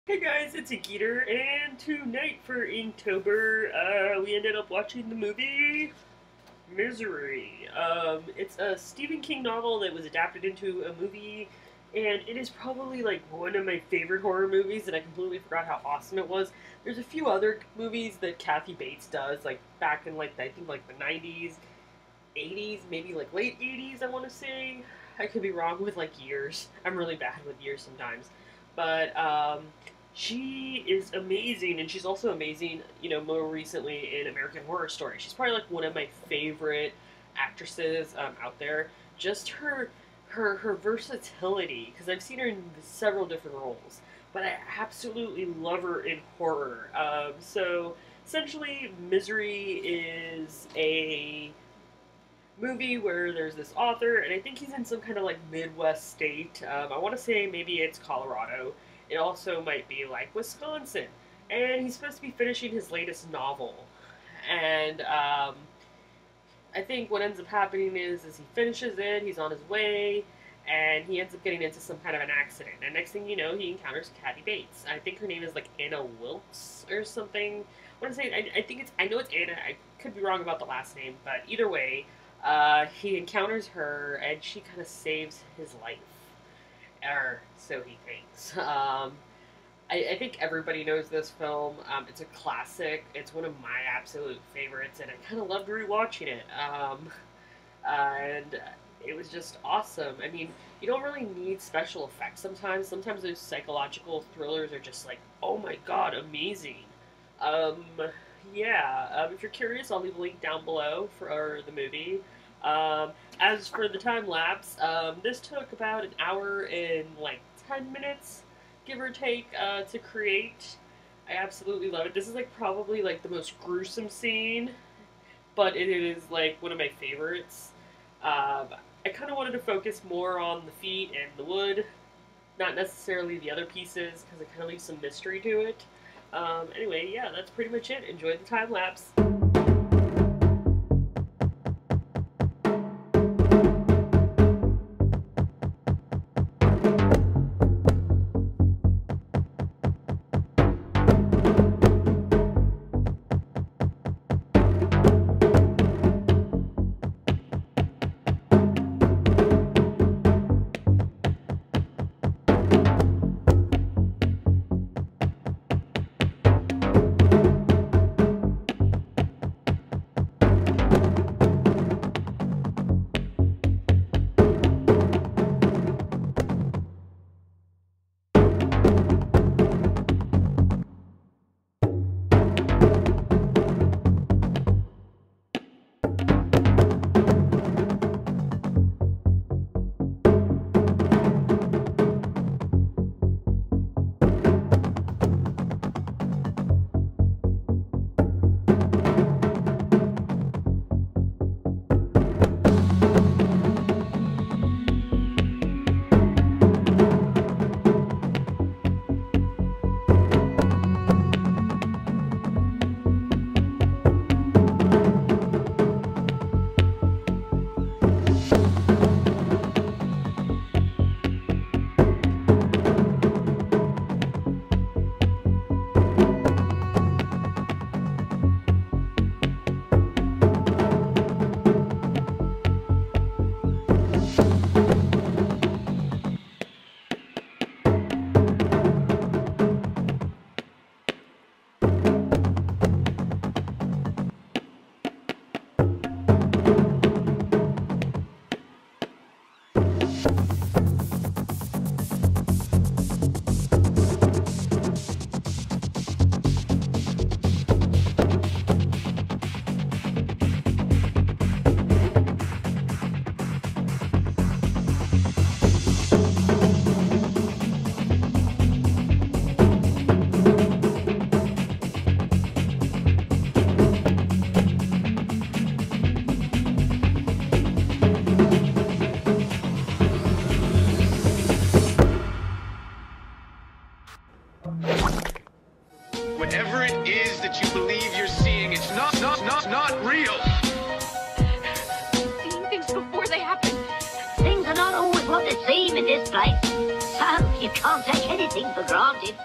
Hey guys, it's Inkeater, and tonight for Inktober, we ended up watching the movie Misery. It's a Stephen King novel that was adapted into a movie, and it is probably like one of my favorite horror movies, and I completely forgot how awesome it was. There's a few other movies that Kathy Bates does, like back in I think like the 90s, 80s, maybe like late 80s, I want to say. I could be wrong with like years. I'm really bad with years sometimes. But she is amazing, and she's also amazing, more recently in American Horror Story. She's probably like one of my favorite actresses out there. Just her versatility, because I've seen her in several different roles, but I absolutely love her in horror. So essentially, Misery is a movie where there's this author, and I think he's in some kind of like Midwest state. I want to say maybe it's Colorado. It also might be like Wisconsin. And he's supposed to be finishing his latest novel. And I think what ends up happening is he finishes it, he's on his way, and he ends up getting into some kind of an accident. And next thing you know, he encounters Kathy Bates. I think her name is like Anna Wilkes or something. I want to say, I know it's Anna. I could be wrong about the last name, but either way, he encounters her, and she kind of saves his life. Or so he thinks. I think everybody knows this film. It's a classic. It's one of my absolute favorites, and I kind of loved rewatching it. And it was just awesome. I mean, you don't really need special effects sometimes. Sometimes those psychological thrillers are just like, oh my god, amazing. If you're curious, I'll leave a link down below for the movie. As for the time lapse, this took about an hour and like 10 minutes, give or take, to create. I absolutely love it. This is like probably like the most gruesome scene, but it is like one of my favorites. I kind of wanted to focus more on the feet and the wood, not necessarily the other pieces, because it kind of leaves some mystery to it. Anyway, yeah, that's pretty much it. Enjoy the time lapse. Whatever it is that you believe you're seeing, it's not real. Seeing things before they happen. Things are not always what they seem in this place. So you can't take anything for granted.